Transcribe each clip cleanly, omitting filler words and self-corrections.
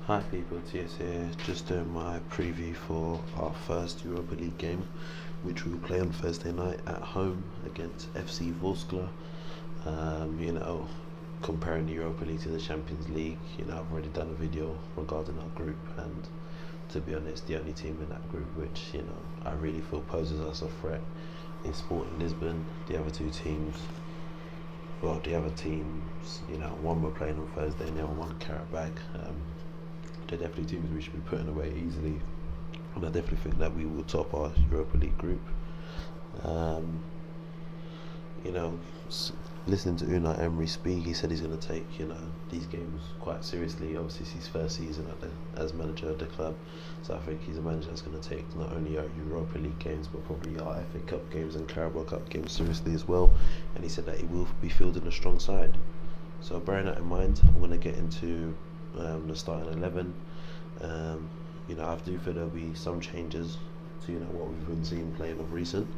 Hi people, TS here, just doing my preview for our first Europa League game, which we will play on Thursday night at home against FC Vorskla. You know, comparing the Europa League to the Champions League, I've already done a video regarding our group, and to be honest, the only team in that group which, I really feel poses us a threat is Sporting Lisbon. The other teams, one we're playing on Thursday and the other one Karabag. They're definitely teams we should be putting away easily, and I definitely think that we will top our Europa League group. Um, you know, Listening to Unai Emery speak, he said he's going to take these games quite seriously. Obviously, it's his first season as manager of the club, so I think he's a manager that's going to take not only our Europa League games but probably our FA Cup games and Carabao Cup games seriously as well. And he said that he will be fielding a strong side. So bearing that in mind, I'm going to get into the starting 11. I do feel there'll be some changes to what we've been seeing playing of recent,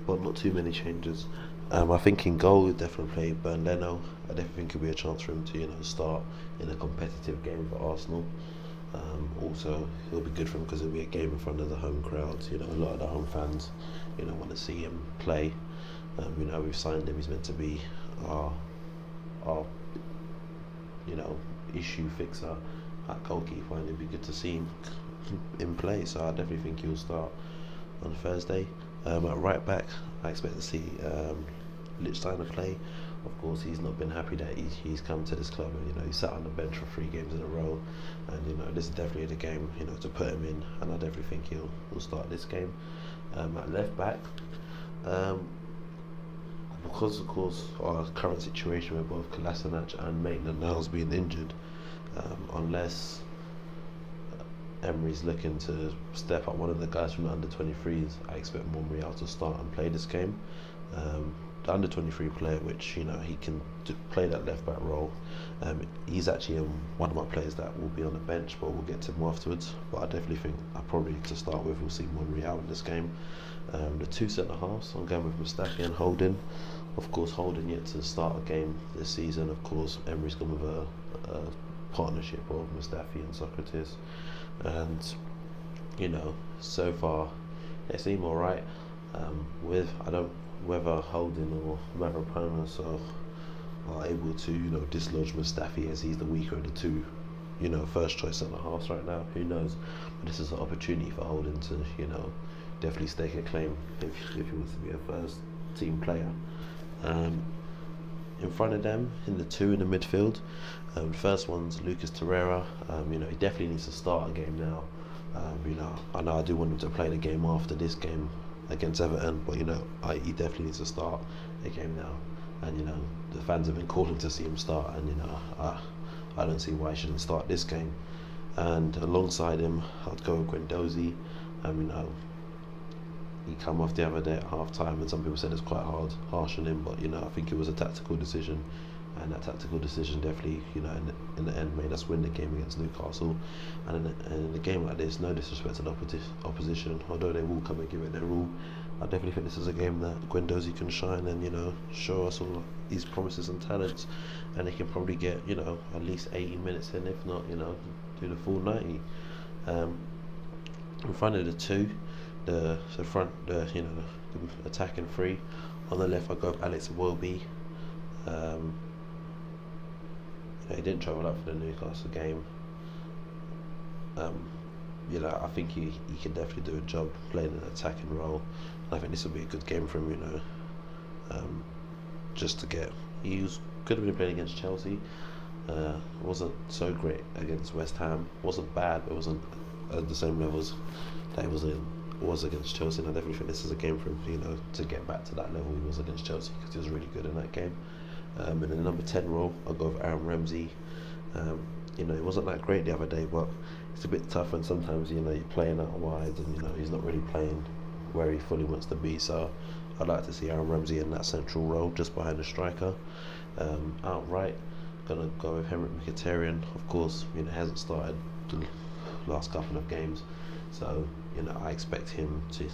but not too many changes. I think in goal we'll definitely play Leno. I definitely think it'll be a chance for him to start in a competitive game for Arsenal. Also, it'll be good for him because it'll be a game in front of the home crowds. A lot of the home fans want to see him play. We've signed him. He's meant to be our issue fixer at goalkeeper, and it'd be good to see him in play. So I definitely think he'll start on Thursday. At right back, I expect to see Lichtsteiner play. Of course, he's not been happy that he's come to this club, and he sat on the bench for 3 games in a row, and this is definitely the game to put him in, and I definitely think he'll start this game. At left back, because of course our current situation with both Kolasinac and Maitland-Niles being injured, unless Emery's looking to step up one of the guys from the under-23s, I expect Monreal to start and play this game. The under-23 player, which he can play that left-back role. He's actually one of my players that will be on the bench, but we'll get to him afterwards. But I definitely think probably to start with we'll see Monreal in this game. The 2 centre-halves, I'm going with Mustafi and Holding. Of course, Holding yet to start a game this season. Of course, Emery's gone with a partnership of Mustafi and Socrates, and so far they seem alright. Whether Holding or Mavropanos are able to dislodge Mustafi, as he's the weaker of the two first choice centre halves right now, who knows. But this is an opportunity for Holding to definitely stake a claim if he wants to be a first team player. In front of them, in the 2 in the midfield, the first one's Lucas Torreira. He definitely needs to start a game now. I know I do want him to play the game after this game against Everton, but he definitely needs to start a game now. And the fans have been calling to see him start, and I don't see why he shouldn't start this game. And alongside him, I'd go with Guendouzi. He come off the other day at half time, and some people said it's quite harsh on him, but I think it was a tactical decision, and that tactical decision definitely in the end made us win the game against Newcastle. And in a game like this, no disrespect to the opposition, although they will come and give it their all, I definitely think this is a game that Guendouzi can shine and show us all his promises and talents, and he can probably get at least 80 minutes in, if not do the full 90. In front of the 2, the attacking 3. On the left, I go with Alex Iwobi. He didn't travel up for the Newcastle game. I think he can definitely do a job playing an attacking role. I think this will be a good game for him. Just to get. Could have been playing against Chelsea. Wasn't so great against West Ham. Wasn't bad, but wasn't at the same levels that he was against Chelsea. And I definitely think this is a game for him, to get back to that level he was against Chelsea, because he was really good in that game. In the number 10 role, I'll go with Ramsey. It wasn't that great the other day, but it's a bit tough, and sometimes you're playing out wide, and he's not really playing where he fully wants to be. So I'd like to see Ramsey in that central role, just behind the striker. Outright, gonna go with Mkhitaryan. Of course, hasn't started the last couple of games, so I expect him to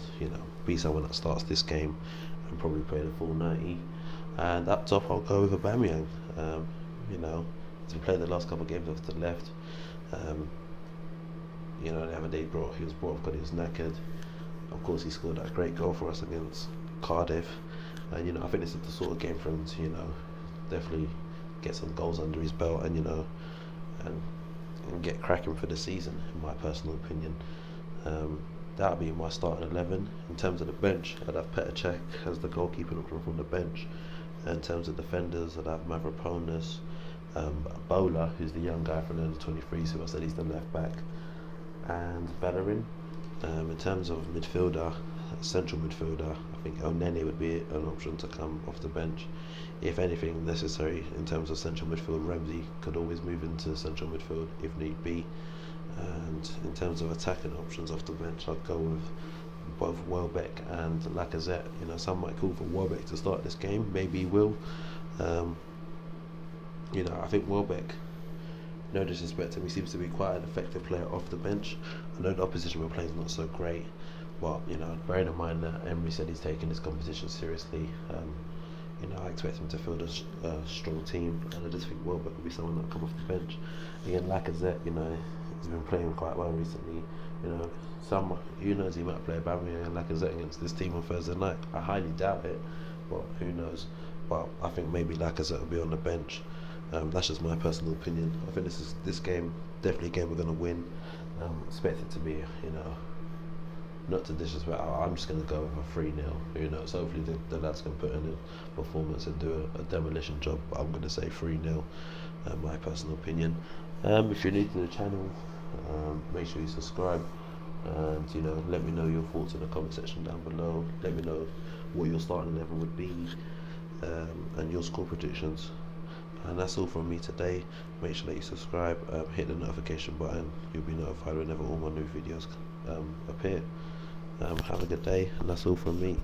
be someone that starts this game and probably play the full 90. And up top, I'll go with Aubameyang. He's been playing the last couple of games off to the left. you know, the other day he was brought off because he was knackered. Of course, he scored that great goal for us against Cardiff, and you know, I think this is the sort of game for him to, you know, definitely get some goals under his belt, and you know, and get cracking for the season, in my personal opinion. That would be my starting 11. In terms of the bench, I'd have Cech as the goalkeeper from the bench. In terms of defenders, I'd have Mavropanos, Bola, who's the young guy from the 23, so I said he's the left back, and Bellerin. In terms of midfielder, central midfielder, I think Elneny would be an option to come off the bench. If anything necessary in terms of central midfield, Ramsey could always move into central midfield if need be. And in terms of attacking options off the bench, I'd go with both Welbeck and Lacazette. You know, some might call for Welbeck to start this game. Maybe he will. You know, I think Welbeck, no disrespect to him, he seems to be quite an effective player off the bench. I know the opposition we're playing is not so great, but you know, bearing in mind that Emery said he's taking this competition seriously, you know, I expect him to field a strong team, and I just think Welbeck will be someone that'll come off the bench. Again, Lacazette, you know, he's been playing quite well recently. You know, who knows, he might play Aubameyang and Lacazette against this team on Thursday night. I highly doubt it, but who knows. But I think maybe Lacazette will be on the bench. That's just my personal opinion. I think this game definitely a game we're going to win. Expect it to be, you know, not to disrespect, I'm just going to go with a 3-0. You know, so hopefully the lads can put in a performance and do a demolition job. But I'm going to say 3-0, my personal opinion. If you're new to the channel, make sure you subscribe, and you know, let me know your thoughts in the comment section down below. Let me know what your starting 11 would be, and your score predictions. And that's all from me today. Make sure that you subscribe, hit the notification button. You'll be notified whenever all my new videos appear. Have a good day, and that's all from me.